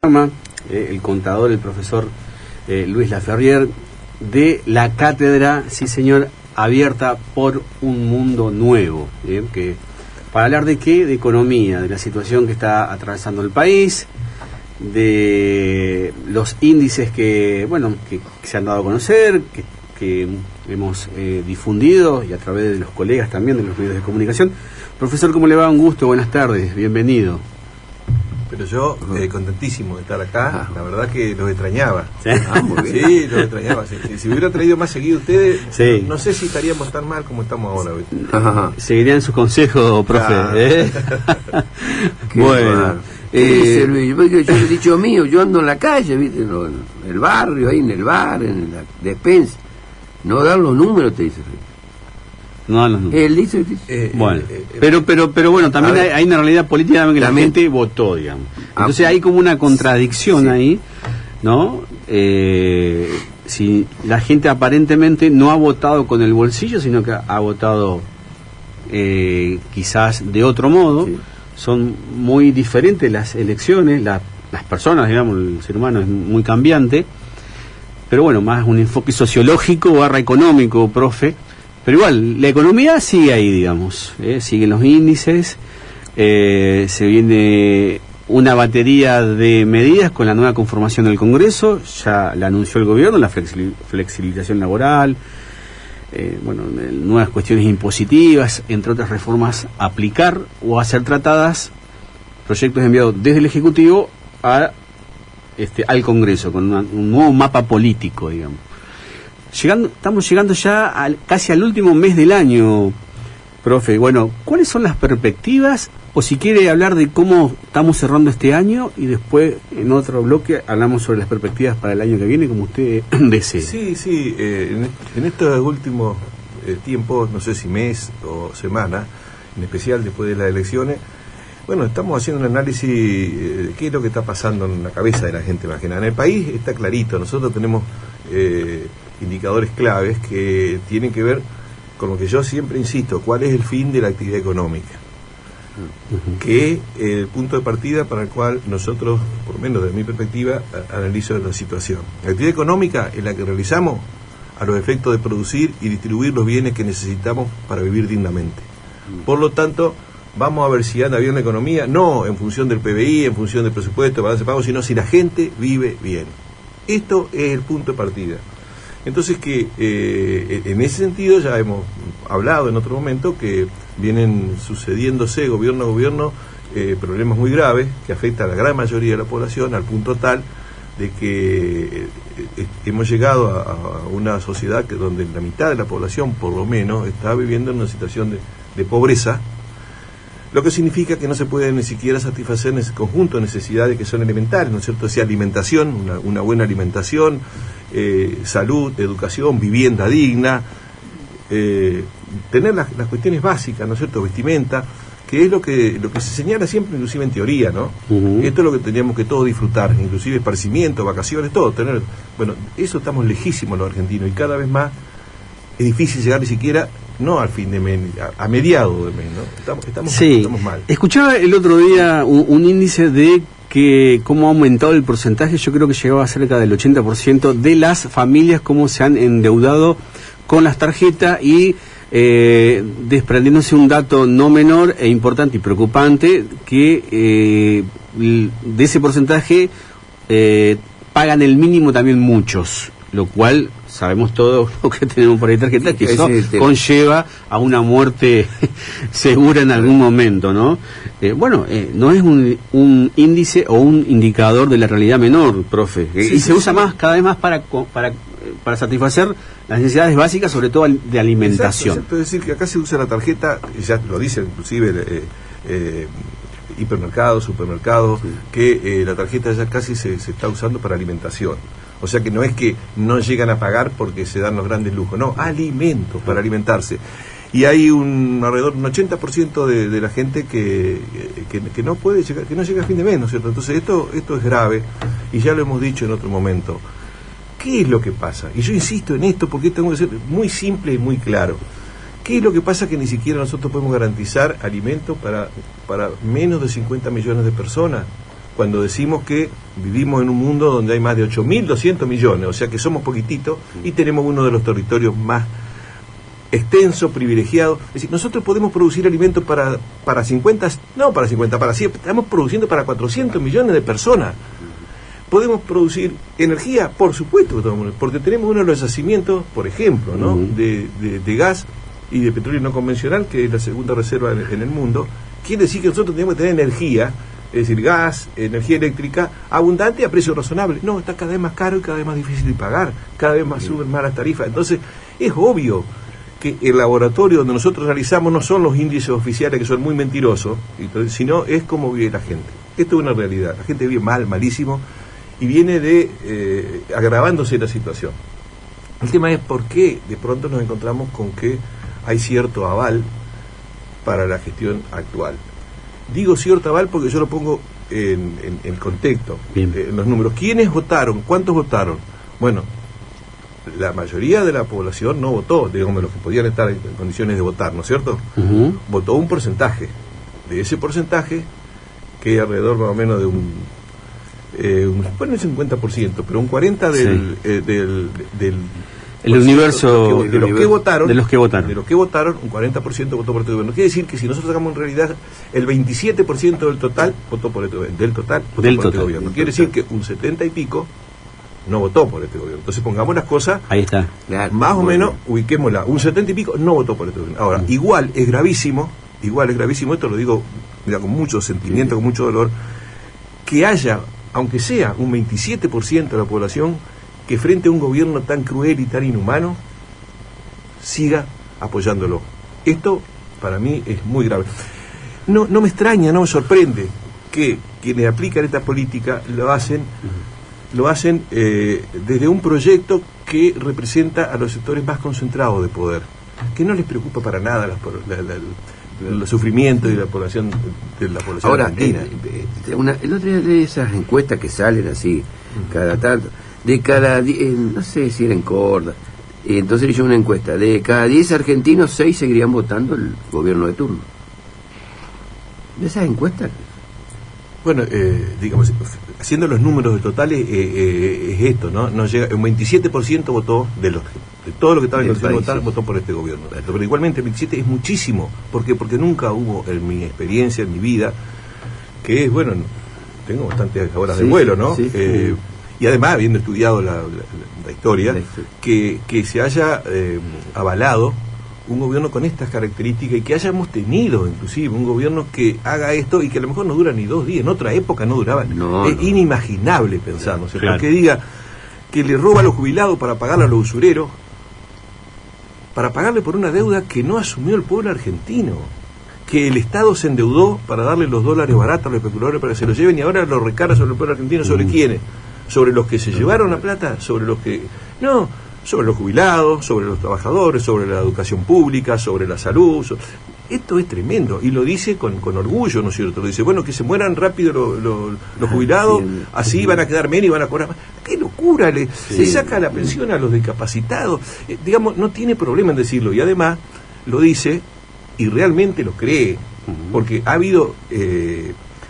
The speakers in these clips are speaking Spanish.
El contador, el profesor Luis Laferrier, de la cátedra, sí señor, abierta por un mundo nuevo, que para hablar de qué, de economía, de la situación que está atravesando el país, de los índices que se han dado a conocer, que hemos difundido, y a través de los colegas también de los medios de comunicación. Profesor, ¿cómo le va? Un gusto, buenas tardes, bienvenido. Pero yo contentísimo de estar acá, la verdad que los extrañaba. ¿Sí? Muy bien. Sí, los extrañaba. Si hubiera traído más seguido ustedes, sí, no sé si estaríamos tan mal como estamos ahora. Seguirían su consejo, profe. Bueno. Yo le he dicho mío, yo ando en la calle, ¿viste? En el barrio, ahí en el bar, en la despensa. No dan los números, te dice. No, él dice. Bueno, pero bueno, también hay una realidad política que la gente votó, digamos. Entonces hay como una contradicción, sí, ahí, ¿no? Si la gente aparentemente no ha votado con el bolsillo, sino que ha votado quizás de otro modo, sí. Son muy diferentes las elecciones, las personas, digamos, el ser humano es muy cambiante, pero bueno, más un enfoque sociológico / económico, profe. Pero igual, la economía sigue ahí, digamos, siguen los índices, se viene una batería de medidas con la nueva conformación del Congreso, ya la anunció el gobierno, la flexibilización laboral, nuevas cuestiones impositivas, entre otras reformas a aplicar o a ser tratadas, proyectos enviados desde el Ejecutivo al Congreso, con un nuevo mapa político, digamos. Estamos llegando ya casi al último mes del año, profe. Bueno, ¿cuáles son las perspectivas? O si quiere hablar de cómo estamos cerrando este año y después en otro bloque hablamos sobre las perspectivas para el año que viene, como usted desee. Sí, en estos últimos tiempos, no sé si mes o semana, en especial después de las elecciones, estamos haciendo un análisis de qué es lo que está pasando en la cabeza de la gente más que nada. En el país está clarito, nosotros tenemos indicadores claves que tienen que ver con lo que yo siempre insisto, cuál es el fin de la actividad económica, que es el punto de partida para el cual nosotros, por lo menos desde mi perspectiva, analizo la situación. La actividad económica es la que realizamos a los efectos de producir y distribuir los bienes que necesitamos para vivir dignamente. Por lo tanto, vamos a ver si anda bien la economía, no en función del PBI, en función del presupuesto, balance de pago, sino si la gente vive bien. Esto es el punto de partida. Entonces en ese sentido ya hemos hablado en otro momento que vienen sucediéndose gobierno a gobierno problemas muy graves que afectan a la gran mayoría de la población, al punto tal de que hemos llegado a una sociedad donde la mitad de la población por lo menos está viviendo en una situación de pobreza, lo que significa que no se puede ni siquiera satisfacer ese conjunto de necesidades que son elementales, ¿no es cierto? O sea, alimentación, una buena alimentación, salud, educación, vivienda digna, tener las cuestiones básicas, ¿no es cierto? Vestimenta, que es lo que se señala siempre, inclusive en teoría, ¿no? Esto es lo que tendríamos que todos disfrutar, inclusive esparcimiento, vacaciones, todo, tener. Bueno, eso estamos lejísimos los argentinos y cada vez más es difícil llegar ni siquiera, no al fin de mes, a mediados de mes, ¿no? Estamos mal. Escuchaba el otro día un índice de que cómo ha aumentado el porcentaje, yo creo que llegaba a cerca del 80% de las familias cómo se han endeudado con las tarjetas y desprendiéndose un dato no menor e importante y preocupante, que de ese porcentaje pagan el mínimo también muchos, lo cual sabemos todos lo que tenemos por ahí tarjetas, que eso conlleva a una muerte segura en algún momento, ¿no? No es un índice o un indicador de la realidad menor, profe, y se usa cada vez más para satisfacer las necesidades básicas, sobre todo de alimentación. Exacto. Es decir, que acá se usa la tarjeta, ya lo dice inclusive hipermercados, supermercados, sí, que la tarjeta ya casi se está usando para alimentación. O sea que no es que no llegan a pagar porque se dan los grandes lujos, no, alimentos para alimentarse. Y hay alrededor de un 80% de la gente que no puede llegar, que no llega a fin de mes, ¿no es cierto? Entonces esto es grave y ya lo hemos dicho en otro momento. ¿Qué es lo que pasa? Y yo insisto en esto porque tengo que ser muy simple y muy claro. ¿Qué es lo que pasa? Que ni siquiera nosotros podemos garantizar alimentos para menos de 50 millones de personas. cuando decimos que vivimos en un mundo donde hay más de 8.200 millones, o sea que somos poquititos y tenemos uno de los territorios más extenso, privilegiado. Es decir, nosotros podemos producir alimentos para 50, no para 50, para 100, estamos produciendo para 400 millones de personas. Podemos producir energía, por supuesto, porque tenemos uno de los yacimientos, por ejemplo, ¿no? de gas y de petróleo no convencional, que es la segunda reserva en el mundo. Quiere decir que nosotros tenemos que tener energía, es decir, gas, energía eléctrica, abundante a precio razonable. No, está cada vez más caro y cada vez más difícil de pagar, cada vez más suben más las tarifas. Entonces, es obvio que el laboratorio donde nosotros realizamos no son los índices oficiales, que son muy mentirosos, sino es como vive la gente. Esto es una realidad. La gente vive mal, malísimo, y viene de agravándose la situación. El tema es por qué de pronto nos encontramos con que hay cierto aval para la gestión actual. Digo cierto aval porque yo lo pongo en el contexto, en los números. ¿Quiénes votaron? ¿Cuántos votaron? Bueno, la mayoría de la población no votó, digamos, los que podían estar en condiciones de votar, ¿no es cierto? Votó un porcentaje. De ese porcentaje, que hay alrededor más o menos de un 50%, pero un 40% del el universo de los que votaron, un 40% votó por este gobierno. Quiere decir que si nosotros sacamos en realidad el 27% del total votó por este gobierno. Quiere decir que un 70 y pico no votó por este gobierno. Entonces pongamos las cosas, ahí está, más o menos, ubiquémosla, un 70 y pico no votó por este gobierno. Ahora, igual es gravísimo, esto lo digo con mucho sentimiento, con mucho dolor, que haya, aunque sea un 27% de la población, que frente a un gobierno tan cruel y tan inhumano, siga apoyándolo. Esto, para mí, es muy grave. No me extraña, no me sorprende que quienes aplican esta política lo hacen desde un proyecto que representa a los sectores más concentrados de poder, que no les preocupa para nada el sufrimiento de la población ahora, argentina. El otro día de esas encuestas que salen así, cada tanto, no sé si era en Córdoba, entonces hice una encuesta, de cada 10 argentinos, 6 seguirían votando el gobierno de turno. De esas encuestas. Bueno, digamos, haciendo los números totales, es esto, ¿no? Nos llega, un 27% votó de todo lo que estaba en condición de votar, votó por este gobierno. Pero igualmente el 27 es muchísimo. ¿Por qué? Porque nunca hubo en mi experiencia, en mi vida, que es, bueno, tengo bastantes horas de vuelo, ¿no? Y además, habiendo estudiado la historia, que se haya avalado un gobierno con estas características y que hayamos tenido inclusive un gobierno que haga esto y que a lo mejor no dura ni 2 días, en otra época no duraba, es inimaginable pensar, ¿no? Claro. Que diga que le roba a los jubilados para pagarle a los usureros, para pagarle por una deuda que no asumió el pueblo argentino, que el Estado se endeudó para darle los dólares baratos a los especuladores para que se los lleven y ahora lo recarga sobre el pueblo argentino. ¿Sobre quiénes? ¿Sobre los que se llevaron la plata? ¿Sobre los que...? No, sobre los jubilados, sobre los trabajadores, sobre la educación pública, sobre la salud. Esto es tremendo, y lo dice con orgullo, ¿no es cierto? Lo dice, bueno, que se mueran rápido los jubilados, así van a quedar menos y van a cobrar más. ¡Qué locura! Le saca la pensión a los discapacitados. Digamos, no tiene problema en decirlo, y además lo dice y realmente lo cree, porque ha habido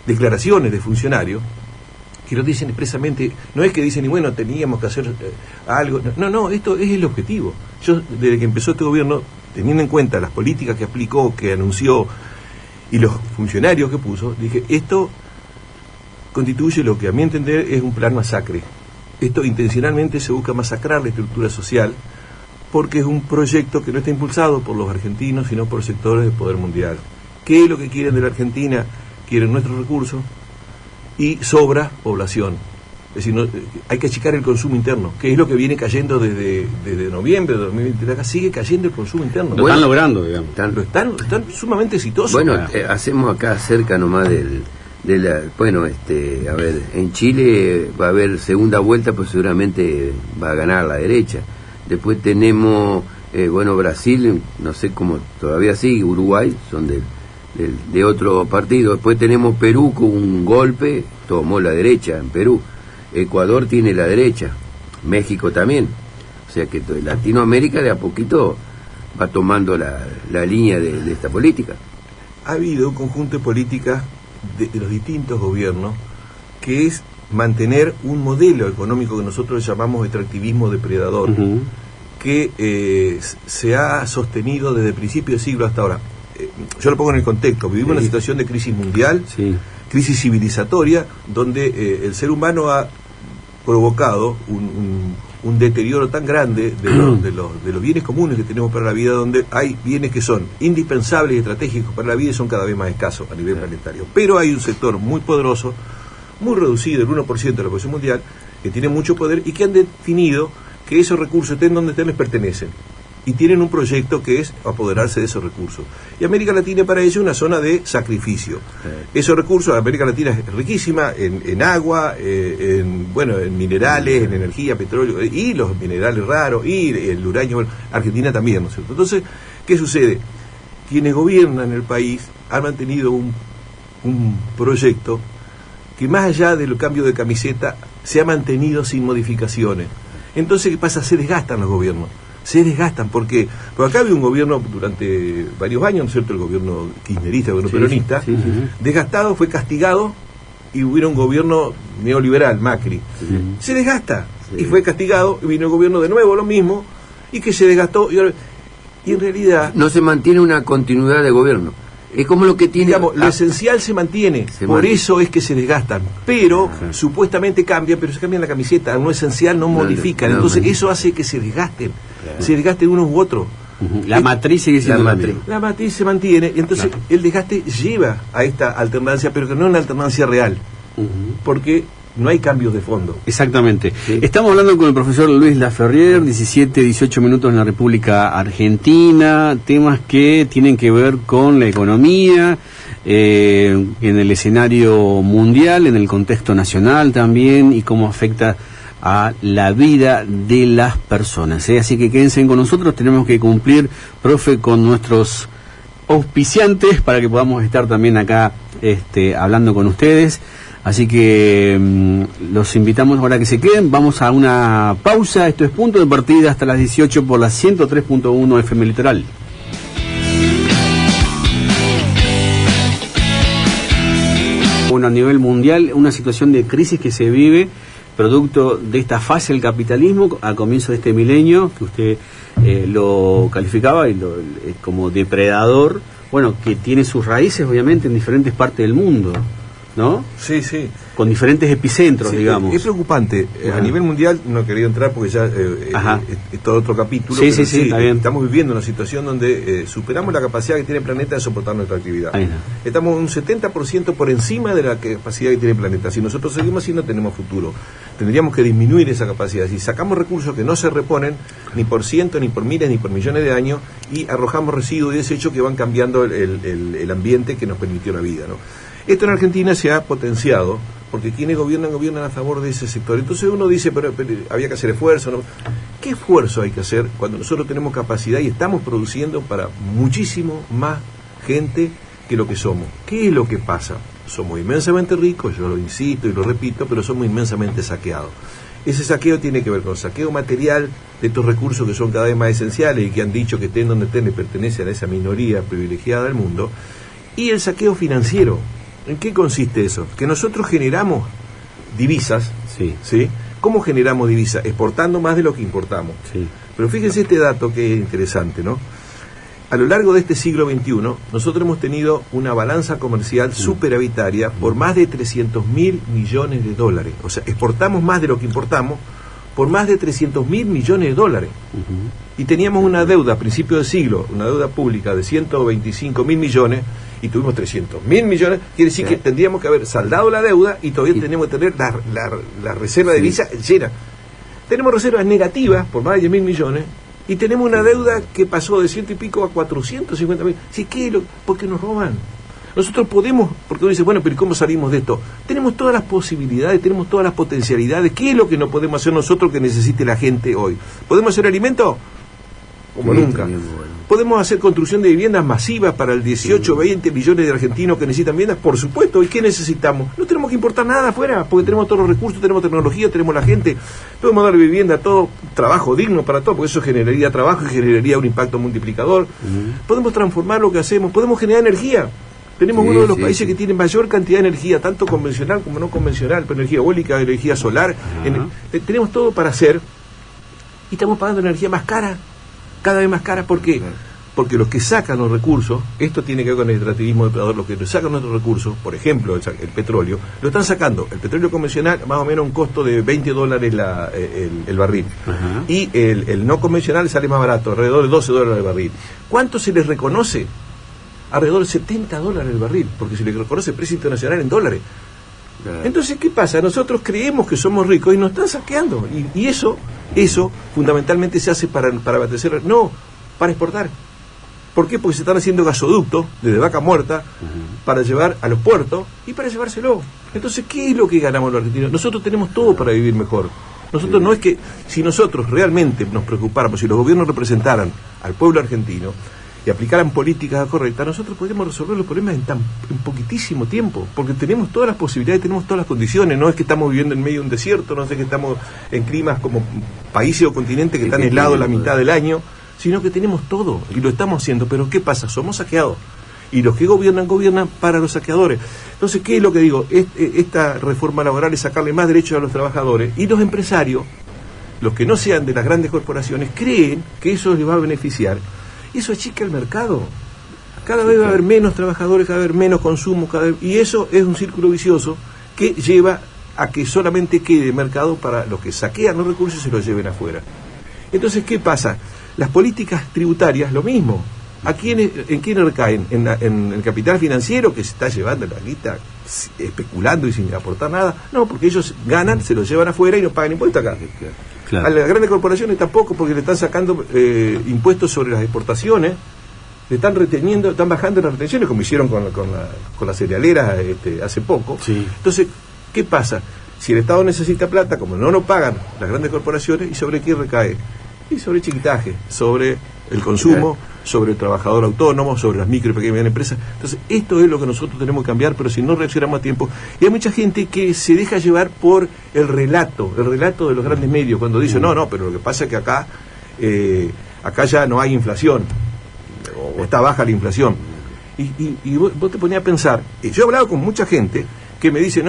declaraciones de funcionarios que lo dicen expresamente. No es que dicen, y bueno, teníamos que hacer algo. No, esto es el objetivo. Yo, desde que empezó este gobierno, teniendo en cuenta las políticas que aplicó, que anunció, y los funcionarios que puso, dije, esto constituye lo que a mi entender es un plan masacre. Esto intencionalmente se busca masacrar la estructura social, porque es un proyecto que no está impulsado por los argentinos, sino por sectores del poder mundial. ¿Qué es lo que quieren de la Argentina? Quieren nuestros recursos y sobra población. Es decir, hay que achicar el consumo interno, que es lo que viene cayendo desde noviembre de 2020. Acá sigue cayendo el consumo interno. Lo están logrando, digamos. Están sumamente exitosos. Bueno, hacemos acá cerca nomás a ver, en Chile va a haber segunda vuelta, pues seguramente va a ganar la derecha. Después tenemos, Brasil, no sé cómo todavía sigue, Uruguay, son de otro partido. Después tenemos Perú con un golpe, tomó la derecha en Perú. Ecuador tiene la derecha, México también. O sea que Latinoamérica de a poquito va tomando la línea de esta política. Ha habido un conjunto de políticas de los distintos gobiernos que es mantener un modelo económico que nosotros llamamos extractivismo depredador, que se ha sostenido desde el principio del siglo hasta ahora. Yo lo pongo en el contexto, vivimos una situación de crisis mundial, crisis civilizatoria, donde el ser humano ha provocado un deterioro tan grande de los bienes comunes que tenemos para la vida, donde hay bienes que son indispensables y estratégicos para la vida y son cada vez más escasos a nivel planetario. Pero hay un sector muy poderoso, muy reducido, el 1% de la población mundial, que tiene mucho poder y que han definido que esos recursos estén donde estén les pertenecen. Y tienen un proyecto que es apoderarse de esos recursos. Y América Latina para ello es una zona de sacrificio. Esos recursos, América Latina es riquísima en agua, en minerales, en energía, petróleo, y los minerales raros, y el uranio. Bueno, Argentina también, ¿no es cierto? Entonces, ¿qué sucede? Quienes gobiernan el país han mantenido un proyecto que más allá del cambio de camiseta se ha mantenido sin modificaciones. Entonces, ¿qué pasa? Se desgastan los gobiernos. Se desgastan, porque acá había un gobierno durante varios años, ¿no es cierto? El gobierno kirchnerista, el gobierno peronista, desgastado, fue castigado, y hubo un gobierno neoliberal, Macri. Se desgasta, y fue castigado, y vino el gobierno de nuevo, lo mismo, y que se desgastó, y en realidad... No se mantiene una continuidad de gobierno. Es como lo que tiene... Digamos, lo esencial se mantiene, por eso es que se desgastan, pero supuestamente cambian, pero se cambian la camiseta, lo esencial no modifican, entonces eso hace que se desgasten, se desgasten unos u otros. La matriz sigue siendo la matriz. La matriz se mantiene, y entonces el desgaste lleva a esta alternancia, pero que no es una alternancia real, porque no hay cambios de fondo. Exactamente. Estamos hablando con el profesor Luis Laferriere, 17, 18 minutos en la República Argentina, temas que tienen que ver con la economía, en el escenario mundial, en el contexto nacional también, y cómo afecta a la vida de las personas. Así que quédense con nosotros, tenemos que cumplir, profe, con nuestros auspiciantes para que podamos estar también acá hablando con ustedes. Así que los invitamos ahora que se queden. Vamos a una pausa. Esto es Punto de Partida hasta las 18 por la 103.1 FM Litoral. Bueno, a nivel mundial, una situación de crisis que se vive producto de esta fase del capitalismo a comienzo de este milenio, que usted lo calificaba como depredador, bueno, que tiene sus raíces obviamente en diferentes partes del mundo, ¿no? Sí. Con diferentes epicentros, digamos. Es preocupante. A nivel mundial, no he querido entrar porque ya es todo otro capítulo. Sí, está bien. Estamos viviendo una situación donde superamos la capacidad que tiene el planeta de soportar nuestra actividad. Estamos un 70% por encima de la capacidad que tiene el planeta. Si nosotros seguimos así, no tenemos futuro. Tendríamos que disminuir esa capacidad. Si sacamos recursos que no se reponen, ni por cientos, ni por miles, ni por millones de años, y arrojamos residuos y desechos que van cambiando el ambiente que nos permitió la vida, ¿no? Esto en Argentina se ha potenciado, porque quienes gobiernan a favor de ese sector. Entonces uno dice, pero había que hacer esfuerzo, ¿no? ¿Qué esfuerzo hay que hacer cuando nosotros tenemos capacidad y estamos produciendo para muchísimo más gente que lo que somos? ¿Qué es lo que pasa? Somos inmensamente ricos, yo lo insisto y lo repito, pero somos inmensamente saqueados. Ese saqueo tiene que ver con saqueo material de estos recursos que son cada vez más esenciales y que han dicho que estén donde estén le pertenecen a esa minoría privilegiada del mundo, y el saqueo financiero. ¿En qué consiste eso? Que nosotros generamos divisas, ¿sí? ¿Cómo generamos divisas? Exportando más de lo que importamos. Pero fíjense este dato que es interesante, ¿no? A lo largo de este siglo XXI, nosotros hemos tenido una balanza comercial superavitaria por más de 300.000 millones de dólares. O sea, exportamos más de lo que importamos por más de 300.000 millones de dólares. Y teníamos una deuda a principios del siglo, una deuda pública de 125.000 millones, y tuvimos 300.000 millones, quiere decir que tendríamos que haber saldado la deuda y todavía tenemos que tener la reserva de divisa llena. Tenemos reservas negativas por más de 10.000 millones y tenemos una deuda que pasó de 100 y pico a 450.000. ¿Sí? ¿Por qué nos roban? Nosotros podemos, porque uno dice, bueno, pero ¿cómo salimos de esto? Tenemos todas las posibilidades, tenemos todas las potencialidades. ¿Qué es lo que no podemos hacer nosotros que necesite la gente hoy? ¿Podemos hacer alimento? Como nunca. ¿Podemos hacer construcción de viviendas masivas para el 18, 20 millones de argentinos que necesitan viviendas? Por supuesto. ¿Y qué necesitamos? No tenemos que importar nada afuera, porque tenemos todos los recursos, tenemos tecnología, tenemos la gente. Podemos dar vivienda, todo, trabajo digno para todo, porque eso generaría trabajo y generaría un impacto multiplicador. Podemos transformar lo que hacemos, podemos generar energía. Tenemos uno de los países que tiene mayor cantidad de energía, tanto convencional como no convencional, pero energía eólica, energía solar. Tenemos todo para hacer y estamos pagando energía más cara, cada vez más cara. ¿Por qué? Porque los que sacan los recursos, esto tiene que ver con el extractivismo depredador, los que sacan nuestros recursos, por ejemplo, el petróleo, lo están sacando. El petróleo convencional, más o menos un costo de $20 el barril. Y el no convencional sale más barato, alrededor de $12 el barril. ¿Cuánto se les reconoce? Alrededor de $70 el barril, porque se les reconoce el precio internacional en dólares. Entonces, ¿qué pasa? Nosotros creemos que somos ricos y nos están saqueando. Y eso fundamentalmente se hace para abastecer, no, para exportar. ¿Por qué? Porque se están haciendo gasoductos desde Vaca Muerta para llevar a los puertos y para llevárselo. Entonces, ¿qué es lo que ganamos los argentinos? Nosotros tenemos todo para vivir mejor. Nosotros no es que, si nosotros realmente nos preocupáramos, si los gobiernos representaran al pueblo argentino y aplicaran políticas correctas, nosotros podríamos resolver los problemas en poquitísimo tiempo, porque tenemos todas las posibilidades, tenemos todas las condiciones. No es que estamos viviendo en medio de un desierto, no es que estamos en climas como países o continentes que están helados la mitad del año, sino que tenemos todo y lo estamos haciendo. Pero ¿qué pasa? Somos saqueados y los que gobiernan para los saqueadores. Entonces, ¿qué es lo que digo? Esta reforma laboral es sacarle más derechos a los trabajadores, y los empresarios, los que no sean de las grandes corporaciones, creen que eso les va a beneficiar. Eso achica el mercado. Cada vez va a haber menos trabajadores, cada vez va a haber menos consumo, y eso es un círculo vicioso que lleva a que solamente quede mercado para los que saquean los recursos y se los lleven afuera. Entonces, ¿qué pasa? Las políticas tributarias, lo mismo. ¿En quién recaen? ¿En el capital financiero que se está llevando la guita especulando y sin aportar nada? No, porque ellos ganan, se los llevan afuera y no pagan impuestos acá. Claro. A las grandes corporaciones tampoco, porque le están sacando impuestos sobre las exportaciones, le están reteniendo, están bajando las retenciones, como hicieron con las cerealeras hace poco. Sí. Entonces, ¿qué pasa? Si el Estado necesita plata, como no lo pagan las grandes corporaciones, ¿y sobre qué recae? Y sobre chiquitaje, sobre el consumo, sobre el trabajador autónomo, sobre las micro y pequeñas empresas. Entonces, esto es lo que nosotros tenemos que cambiar, pero si no reaccionamos a tiempo. Y hay mucha gente que se deja llevar por el relato de los grandes medios, cuando dicen, no, pero lo que pasa es que acá ya no hay inflación, o está baja la inflación. Y vos te ponías a pensar, yo he hablado con mucha gente que me dice,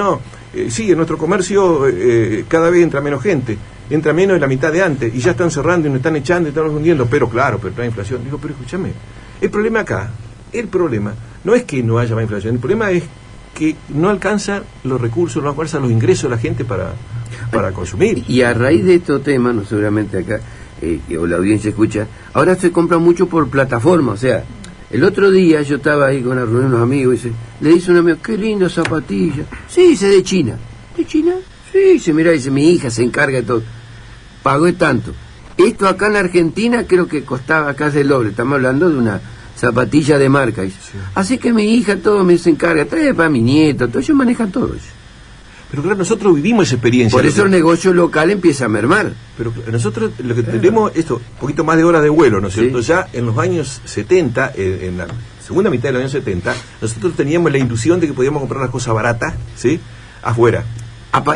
sí, en nuestro comercio cada vez entra menos gente, entra menos de la mitad de antes, y ya están cerrando y nos están echando y están hundiendo, pero no hay inflación. Digo, pero escúchame, el problema no es que no haya más inflación, el problema es que no alcanza los recursos, no alcanza los ingresos de la gente para consumir. Y a raíz de estos temas, no seguramente acá, o la audiencia escucha, ahora se compra mucho por plataforma. O sea, el otro día yo estaba ahí con una reunión de unos amigos y le dice un amigo, qué linda zapatilla. Sí, dice, de China. ¿De China? Sí, dice, mira, dice, mi hija se encarga de todo. Pagó tanto. Esto acá en Argentina creo que costaba casi el doble. Estamos hablando de una zapatilla de marca. Dice. Sí. Así que mi hija todo me se encarga. Trae para mi nieto, todo. Ellos manejan todo eso. Pero claro, nosotros vivimos esa experiencia. Por eso el negocio local empieza a mermar. Pero nosotros lo que tenemos, un poquito más de horas de vuelo, ¿no es cierto? Sí. Ya en los años 70, en la segunda mitad de los años 70, nosotros teníamos la ilusión de que podíamos comprar las cosas baratas, ¿sí? Afuera.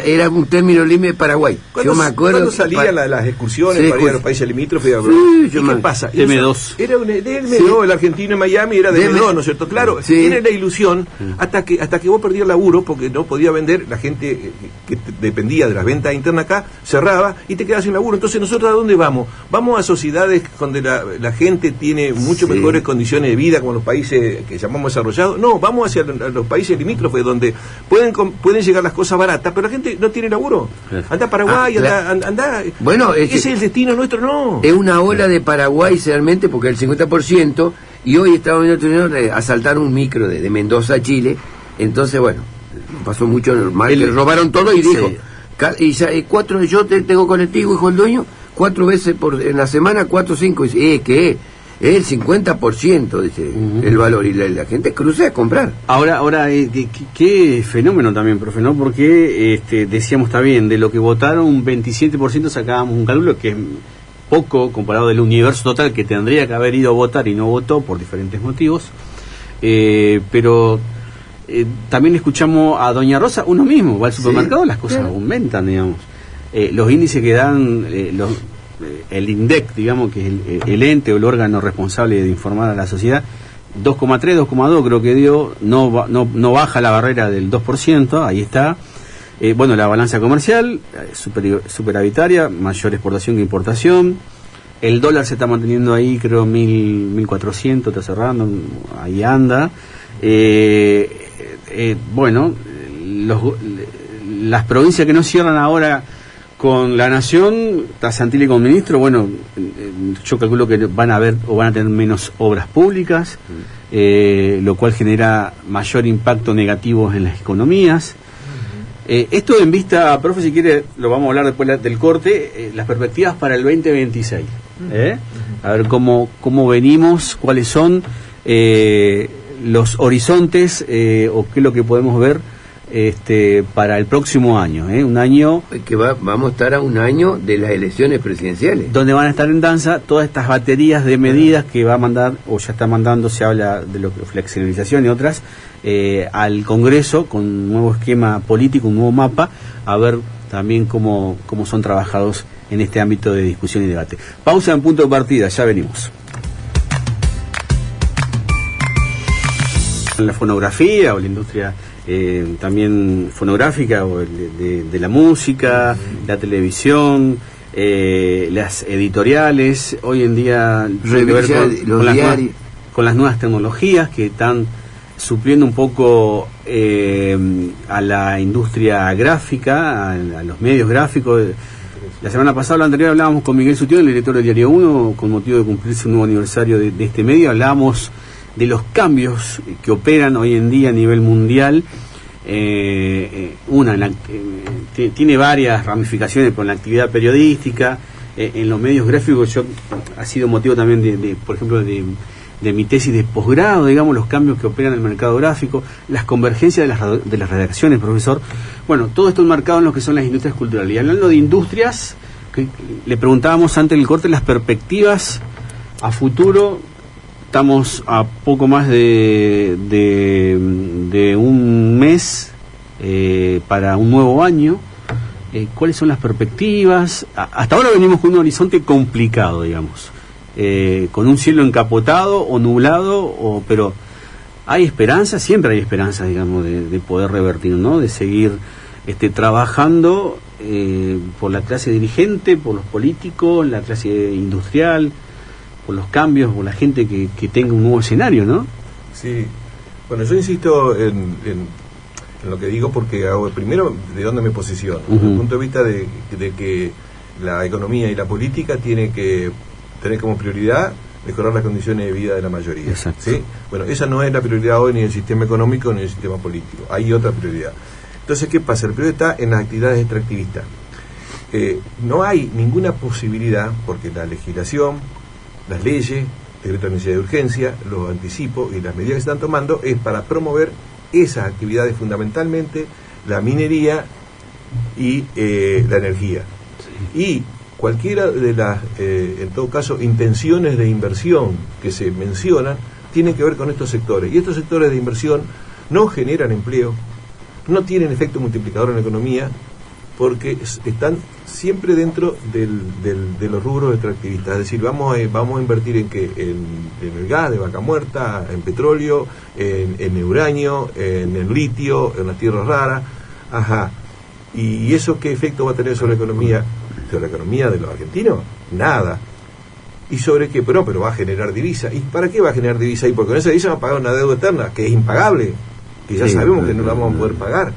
Era un término límite de Paraguay. Yo me acuerdo. Cuando salían las excursiones para ir a los países limítrofes. Sí, ¿Y qué pasa? M2. Era de M2, el argentino en Miami era de M2, ¿no es cierto? Claro, era la ilusión hasta que vos perdías el laburo porque no podía vender, la gente que dependía de las ventas internas acá, cerraba y te quedabas sin laburo. Entonces, ¿nosotros a dónde vamos? Vamos a sociedades donde la gente tiene mucho mejores condiciones de vida, como los países que llamamos desarrollados. No, vamos hacia los países limítrofes donde pueden llegar las cosas baratas, pero la gente no tiene laburo. Anda a Paraguay, anda. Bueno, ese es el destino nuestro, no. Es una ola de Paraguay realmente, porque el 50%, y hoy Estados Unidos asaltaron un micro de Mendoza a Chile. Entonces, bueno, pasó mucho normal. Le robaron todo y dijo, yo tengo colectivo, dijo el dueño, 4 veces en la semana, 4 o 5. Dice, ¿qué? Es el 50%, dice, el valor, y la gente cruza a comprar. Ahora qué fenómeno también, profe, ¿no? Porque decíamos, está bien, de lo que votaron, un 27% sacábamos un cálculo que es poco comparado del universo total que tendría que haber ido a votar y no votó por diferentes motivos. Pero también escuchamos a doña Rosa, uno mismo va al supermercado, las cosas aumentan, digamos. Los índices que dan el INDEC, digamos, que es el ente o el órgano responsable de informar a la sociedad, 2,3, 2,2 creo que dio, no baja la barrera del 2%, ahí está. Bueno, la balanza comercial, superavitaria, mayor exportación que importación. El dólar se está manteniendo ahí, creo 1.400, está cerrando, ahí anda. Bueno, las provincias que no cierran ahora con la Nación, Santilli como ministro, bueno, yo calculo que van a tener menos obras públicas, lo cual genera mayor impacto negativo en las economías. Esto en vista, profe, si quiere, lo vamos a hablar después del corte, las perspectivas para el 2026. A ver cómo venimos, cuáles son los horizontes o qué es lo que podemos ver para el próximo año, un año que vamos a estar a un año de las elecciones presidenciales, donde van a estar en danza todas estas baterías de medidas que va a mandar, o ya está mandando, se habla de flexibilización y otras, al Congreso, con un nuevo esquema político, un nuevo mapa, a ver también cómo son trabajados en este ámbito de discusión y debate. Pausa en punto de partida, ya venimos. En la fonografía o la industria también fonográfica o de la música, la televisión, las editoriales, hoy en día con las nuevas tecnologías que están supliendo un poco a la industria gráfica, a los medios gráficos. La semana pasada, la anterior, hablábamos con Miguel Sutión, el director del Diario 1, con motivo de cumplirse un nuevo aniversario de este medio. Hablábamos de los cambios que operan hoy en día a nivel mundial. Tiene varias ramificaciones con la actividad periodística, en los medios gráficos. Ha sido motivo también por ejemplo, de mi tesis de posgrado, digamos, los cambios que operan en el mercado gráfico, las convergencias de las redacciones, profesor. Bueno, todo esto enmarcado en lo que son las industrias culturales. Y hablando de industrias, le preguntábamos antes del corte las perspectivas a futuro. Estamos a poco más de un mes para un nuevo año. ¿Cuáles son las perspectivas? Hasta ahora venimos con un horizonte complicado, digamos, con un cielo encapotado o nublado, pero hay esperanza, siempre hay esperanza, digamos, de poder revertir, ¿no? De seguir trabajando por la clase dirigente, por los políticos, la clase industrial, por los cambios, por la gente que tenga un nuevo escenario, ¿no? Sí. Bueno, yo insisto en lo que digo porque primero de dónde me posiciono, desde el punto de vista de que la economía y la política tiene que tener como prioridad mejorar las condiciones de vida de la mayoría. Exacto. ¿Sí? Bueno, esa no es la prioridad hoy ni del sistema económico ni del sistema político. Hay otra prioridad. Entonces, ¿qué pasa? La prioridad está en las actividades extractivistas. No hay ninguna posibilidad, porque la legislación, las leyes, decreto de necesidad de urgencia, los anticipos y las medidas que se están tomando es para promover esas actividades, fundamentalmente la minería y la energía. Sí. Y cualquiera de las, en todo caso, intenciones de inversión que se mencionan, tienen que ver con estos sectores. Y estos sectores de inversión no generan empleo, no tienen efecto multiplicador en la economía, porque están siempre dentro de los rubros extractivistas. Es decir, vamos a invertir en el gas de vaca muerta, en petróleo, en uranio, en el litio, en las tierras raras. Ajá. ¿Y eso qué efecto va a tener sobre la economía? ¿Sobre la economía de los argentinos? Nada. ¿Y sobre qué? Pero va a generar divisa. ¿Y para qué va a generar divisa? Y porque con esa divisa va a pagar una deuda eterna, que es impagable, que ya sabemos que no la vamos a poder pagar.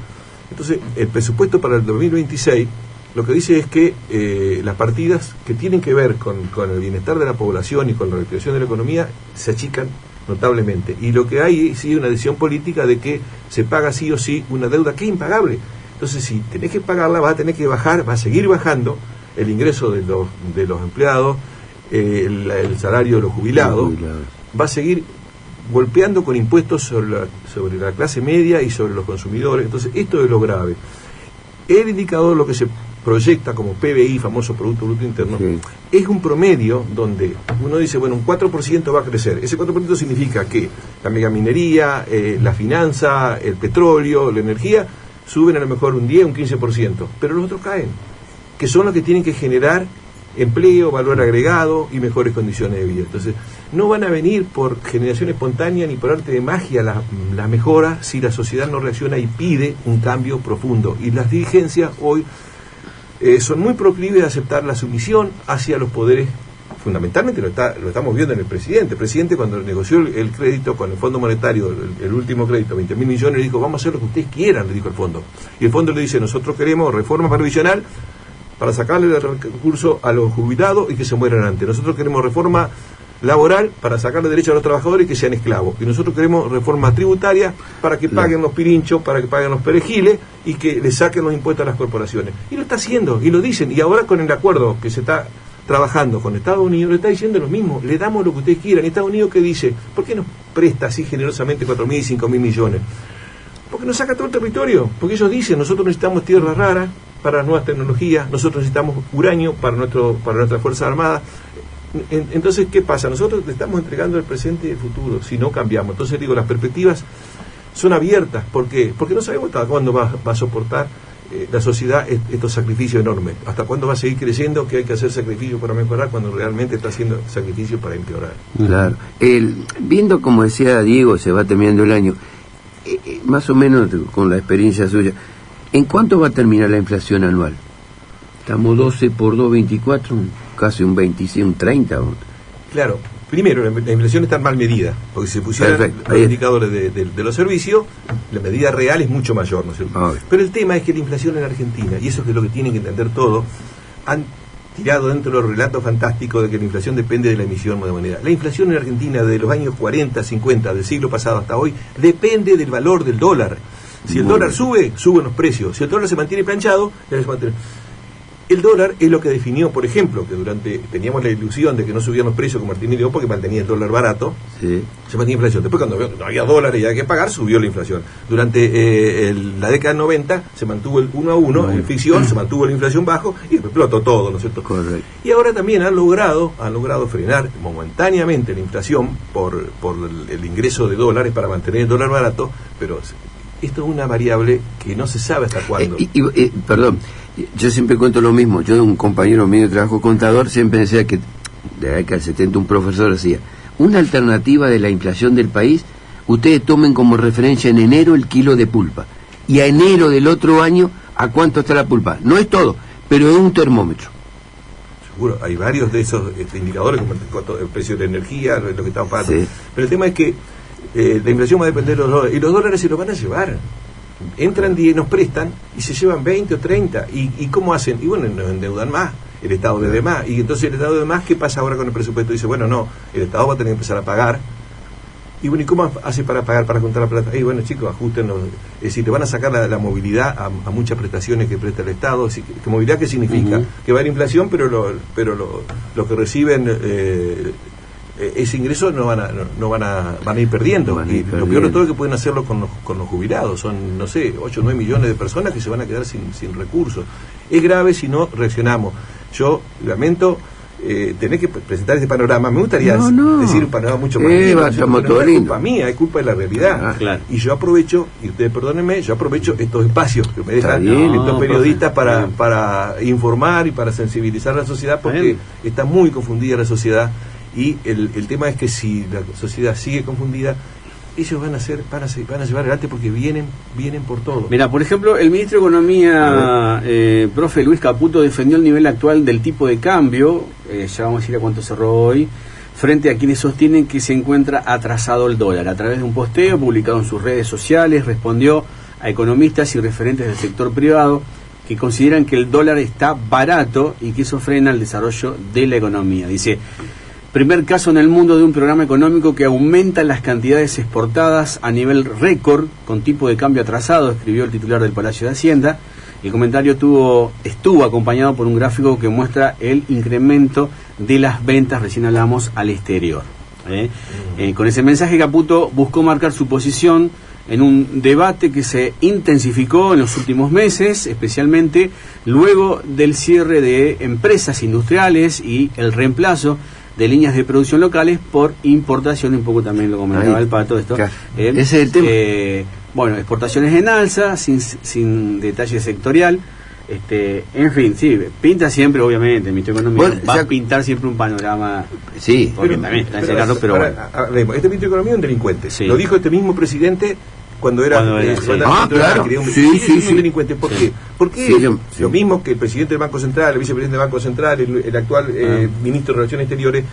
Entonces, el presupuesto para el 2026 lo que dice es que las partidas que tienen que ver con el bienestar de la población y con la reactivación de la economía se achican notablemente. Y lo que hay es una decisión política de que se paga sí o sí una deuda que es impagable. Entonces, si tenés que pagarla, vas a tener que bajar, va a seguir bajando el ingreso de los empleados, el salario de los jubilados, va a seguir golpeando con impuestos sobre la clase media y sobre los consumidores. Entonces, esto es lo grave. El indicador, lo que se proyecta como PBI, famoso Producto Bruto Interno, sí, es un promedio donde uno dice, bueno, un 4% va a crecer. Ese 4% significa que la megaminería, la finanza, el petróleo, la energía, suben a lo mejor un 10, un 15%, pero los otros caen, que son los que tienen que generar empleo, valor agregado y mejores condiciones de vida. Entonces, no van a venir por generación espontánea ni por arte de magia las mejoras si la sociedad no reacciona y pide un cambio profundo. Y las dirigencias hoy son muy proclives a aceptar la sumisión hacia los poderes. Fundamentalmente lo estamos viendo en el presidente. El presidente, cuando negoció el crédito con el Fondo Monetario, el último crédito, 20.000 millones, le dijo, vamos a hacer lo que ustedes quieran, le dijo el fondo. Y el fondo le dice, nosotros queremos reforma previsional para sacarle el recurso a los jubilados y que se mueran antes. Nosotros queremos reforma laboral para sacarle derecho a los trabajadores y que sean esclavos. Y nosotros queremos reforma tributaria para que paguen los pirinchos, para que paguen los perejiles y que le saquen los impuestos a las corporaciones. Y lo está haciendo, y lo dicen. Y ahora con el acuerdo que se está trabajando con Estados Unidos, le está diciendo lo mismo, le damos lo que ustedes quieran. Y Estados Unidos, ¿qué dice? ¿Por qué nos presta así generosamente 4.000 y 5.000 millones? Porque nos saca todo el territorio, porque ellos dicen, nosotros necesitamos tierras raras para nuevas tecnologías, nosotros necesitamos uranio para nuestras Fuerzas Armadas. Entonces, ¿qué pasa? Nosotros le estamos entregando el presente y el futuro, si no cambiamos. Entonces, digo, las perspectivas son abiertas. ¿Por qué? Porque no sabemos hasta cuándo va a soportar la sociedad estos sacrificios enormes. ¿Hasta cuándo va a seguir creciendo que hay que hacer sacrificios para mejorar cuando realmente está haciendo sacrificios para empeorar? Claro. Viendo, como decía Diego, se va terminando el año, más o menos con la experiencia suya, ¿en cuánto va a terminar la inflación anual? Estamos 12 por 2, 24, casi un 26, un 30. Claro. Primero, la inflación está mal medida, porque si se pusieran los indicadores de los servicios, la medida real es mucho mayor, ¿no es cierto? Pero el tema es que la inflación en Argentina, y eso es lo que tienen que entender todos, han tirado dentro de los relatos fantásticos de que la inflación depende de la emisión de moneda. La inflación en Argentina de los años 40, 50, del siglo pasado hasta hoy, depende del valor del dólar. Si el dólar sube, suben los precios. Si el dólar se mantiene planchado, se mantiene. El dólar es lo que definió, por ejemplo, que teníamos la ilusión de que no subían los precios como Martín dio porque mantenía el dólar barato, sí. Se mantenía inflación. Después, cuando no había dólares y había que pagar, subió la inflación. Durante la década del 90 se mantuvo el 1 a 1 en ficción, se mantuvo la inflación bajo y explotó todo, ¿no es cierto? Correcto. Y ahora también han logrado frenar momentáneamente la inflación por el ingreso de dólares para mantener el dólar barato, pero esto es una variable que no se sabe hasta cuándo. Perdón. Yo siempre cuento lo mismo. Yo, un compañero mío de trabajo contador, siempre decía que, de la década del 70, un profesor decía, una alternativa de la inflación del país, ustedes tomen como referencia en enero el kilo de pulpa, y a enero del otro año, ¿a cuánto está la pulpa? No es todo, pero es un termómetro. Seguro, hay varios de esos indicadores, como el precio de la energía, lo que estamos pagando. Sí. Pero el tema es que la inflación va a depender de los dólares, y los dólares se los van a llevar. Entran y nos prestan y se llevan 20 o 30. ¿Y cómo hacen? Y bueno, nos endeudan más. El Estado debe más. Y entonces el Estado debe más. ¿Qué pasa ahora con el presupuesto? Dice, bueno, no, el Estado va a tener que empezar a pagar. Y bueno, ¿y cómo hace para pagar, para contar la plata? Y bueno, chicos, ajustenlo. Es decir, le van a sacar la movilidad a muchas prestaciones que presta el Estado. Es decir, ¿que movilidad qué significa? Que va a haber inflación, pero los que reciben ese ingreso van a ir perdiendo. Lo peor de todo es que pueden hacerlo con los jubilados. Son, no sé, 8 o 9 millones de personas que se van a quedar sin recursos. Es grave si no reaccionamos. Yo lamento tener que presentar este panorama. Me gustaría decir un panorama mucho más lindo, no es culpa mía, es culpa de la realidad. Claro. Y yo aprovecho, y ustedes perdónenme, estos espacios que me dejan estos periodistas para informar y para sensibilizar a la sociedad, porque está muy confundida la sociedad. Y el tema es que si la sociedad sigue confundida, ellos van a llevar adelante porque vienen por todo. Mira, por ejemplo, el ministro de Economía, profe Luis Caputo, defendió el nivel actual del tipo de cambio, ya vamos a decir a cuánto cerró hoy, frente a quienes sostienen que se encuentra atrasado el dólar. A través de un posteo publicado en sus redes sociales, respondió a economistas y referentes del sector privado que consideran que el dólar está barato y que eso frena el desarrollo de la economía. Dice: primer caso en el mundo de un programa económico que aumenta las cantidades exportadas a nivel récord con tipo de cambio atrasado, escribió el titular del Palacio de Hacienda. El comentario estuvo acompañado por un gráfico que muestra el incremento de las ventas, recién hablamos, al exterior. Con ese mensaje, Caputo buscó marcar su posición en un debate que se intensificó en los últimos meses, especialmente luego del cierre de empresas industriales y el reemplazo de líneas de producción locales por importación, un poco también lo comentaba el Pato esto. Ese es el tema. Bueno, exportaciones en alza, sin detalle sectorial, En fin, sí, pinta siempre, obviamente, el Ministerio de Economía va a pintar siempre un panorama. Sí, porque también está encerrado, pero bueno. Este Ministro de Economía es un delincuente. Sí. Lo dijo este mismo presidente cuando era claro. Un delincuente. ¿Por qué? Porque Sí, lo mismo que el presidente del Banco Central, el vicepresidente del Banco Central, el actual ministro de Relaciones Exteriores,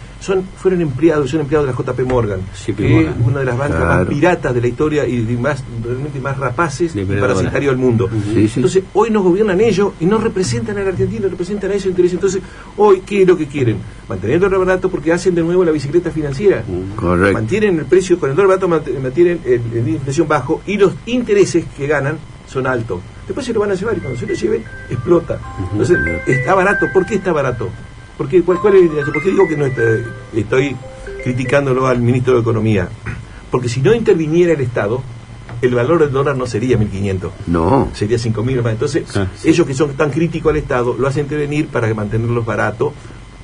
fueron empleados de la JP Morgan, que es una de las bancas más piratas de la historia y realmente más rapaces y parasitarios del mundo. Entonces, hoy nos gobiernan ellos y no representan a la Argentina, representan a esos intereses. Entonces, hoy, ¿qué es lo que quieren? Mantener el dólar barato porque hacen de nuevo la bicicleta financiera. Correcto. Mantienen el precio, con el dólar barato mantienen el nivel de inflación bajo y los intereses que ganan son altos. Después se lo van a llevar y cuando se lo lleven, explota. Entonces, está barato. ¿Por qué está barato? ¿Cuál es ¿Por qué digo que no estoy criticándolo al ministro de Economía? Porque si no interviniera el Estado, el valor del dólar no sería 1.500. No. Sería 5.000 más. Entonces, ellos que son tan críticos al Estado, lo hacen intervenir para mantenerlos baratos,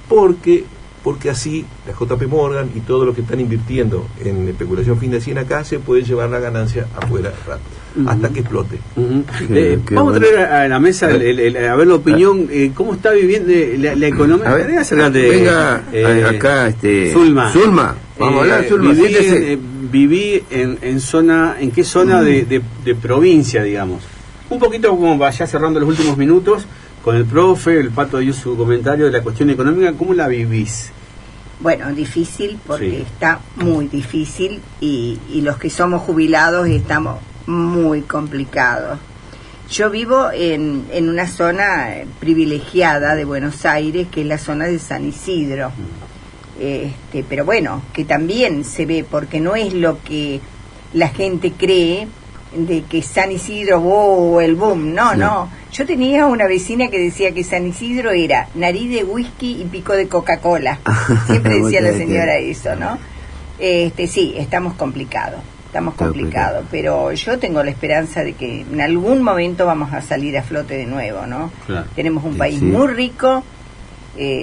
porque así la JP Morgan y todos los que están invirtiendo en especulación financiera acá se pueden llevar la ganancia afuera hasta que explote. Vamos a traer a la mesa a ver la opinión, cómo está viviendo la economía. A ver, venga acá, Zulma. Vamos a hablar, Zulma. Viví ¿en qué zona de provincia, digamos? Un poquito como vaya cerrando los últimos minutos. Con el profe, el Pato dio su comentario de la cuestión económica, ¿cómo la vivís? Bueno, difícil porque está muy difícil y los que somos jubilados estamos muy complicados. Yo vivo en una zona privilegiada de Buenos Aires, que es la zona de San Isidro. Pero bueno, que también se ve, porque no es lo que la gente cree de que San Isidro, el boom, no. Yo tenía una vecina que decía que San Isidro era nariz de whisky y pico de Coca-Cola. Siempre decía la señora eso, ¿no? Sí, estamos complicados, pero yo tengo la esperanza de que en algún momento vamos a salir a flote de nuevo, ¿no? Claro. Tenemos un país muy rico,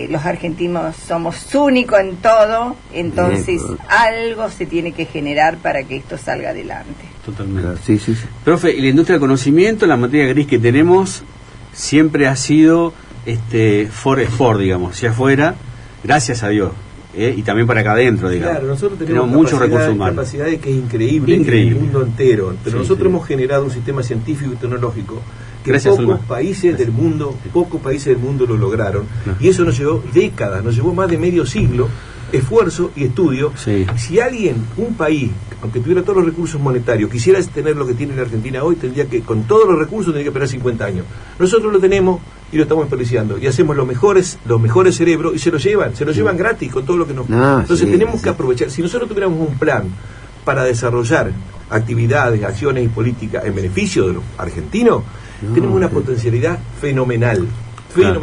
los argentinos somos únicos en todo, entonces algo se tiene que generar para que esto salga adelante. Totalmente. Sí. Profe, y la industria del conocimiento, la materia gris que tenemos, siempre ha sido for, digamos, hacia afuera, gracias a Dios, y también para acá adentro, digamos. Claro, nosotros tenemos muchos recursos humanos. Capacidades que es increíble en el mundo entero, pero nosotros hemos generado un sistema científico y tecnológico que pocos países del mundo lo lograron, y eso nos llevó décadas, nos llevó más de medio siglo, esfuerzo y estudio. Si un país, aunque tuviera todos los recursos monetarios, quisiera tener lo que tiene la Argentina hoy, tendría que, con todos los recursos, tendría que esperar 50 años. Nosotros lo tenemos y lo estamos desperdiciando, y hacemos los mejores cerebros y se los llevan gratis con todo lo que nos... Entonces tenemos que aprovechar. Si nosotros tuviéramos un plan para desarrollar actividades, acciones y políticas en beneficio de los argentinos, tenemos una potencialidad fenomenal.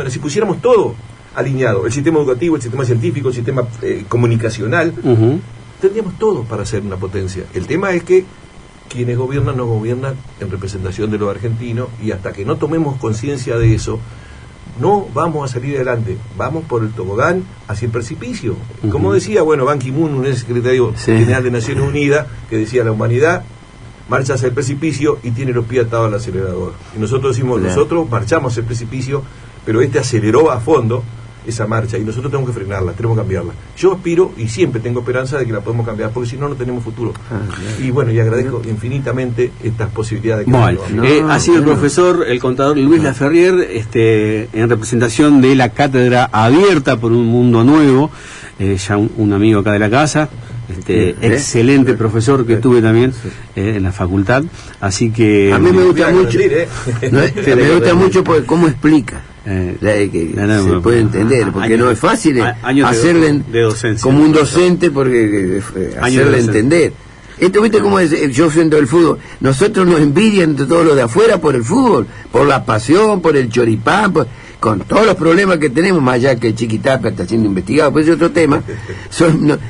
Si pusiéramos todo alineado, el sistema educativo, el sistema científico, el sistema comunicacional, tendríamos todo para hacer una potencia. El tema es que quienes gobiernan nos gobiernan en representación de los argentinos, y hasta que no tomemos conciencia de eso, no vamos a salir adelante. Vamos por el tobogán hacia el precipicio. Como decía, Ban Ki-moon, un secretario general de Naciones Unidas, que decía: la humanidad marcha hacia el precipicio y tiene los pies atados al acelerador. Y nosotros decimos, nosotros marchamos hacia el precipicio, pero aceleró a fondo esa marcha y nosotros tenemos que frenarla, tenemos que cambiarla. Yo aspiro y siempre tengo esperanza de que la podemos cambiar, porque si no, no tenemos futuro. Y agradezco infinitamente estas posibilidades. Ha sido el profesor, el contador Luis Laferrier, en representación de la Cátedra Abierta por un Mundo Nuevo, ya un amigo acá de la casa, excelente profesor que tuve también en la facultad, así que... A mí me gusta mucho, me gusta mucho porque cómo explica. Se puede entender, porque no es fácil hacerle de docencia, como un docente, porque hacerle entender. Esto, viste cómo es, yo siento el fútbol, nosotros nos envidian de todo lo de afuera por el fútbol, por la pasión, por el choripán, con todos los problemas que tenemos, más allá que el Chiquitapia está siendo investigado, pues es otro tema.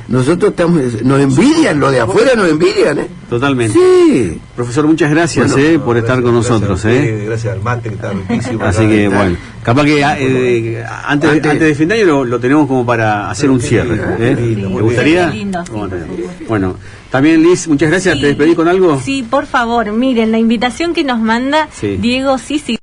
Nosotros nos envidian, lo de afuera nos envidian, Totalmente. Sí. Profesor, muchas gracias por estar con nosotros. Gracias al mate, que está riquísimo. Así que, capaz que antes de fin de año lo tenemos como para hacer un cierre. ¿Le gustaría? Lindo, bueno, también, Liz, muchas gracias. ¿Te despedí con algo? Sí, por favor, miren, la invitación que nos manda Diego Sisi.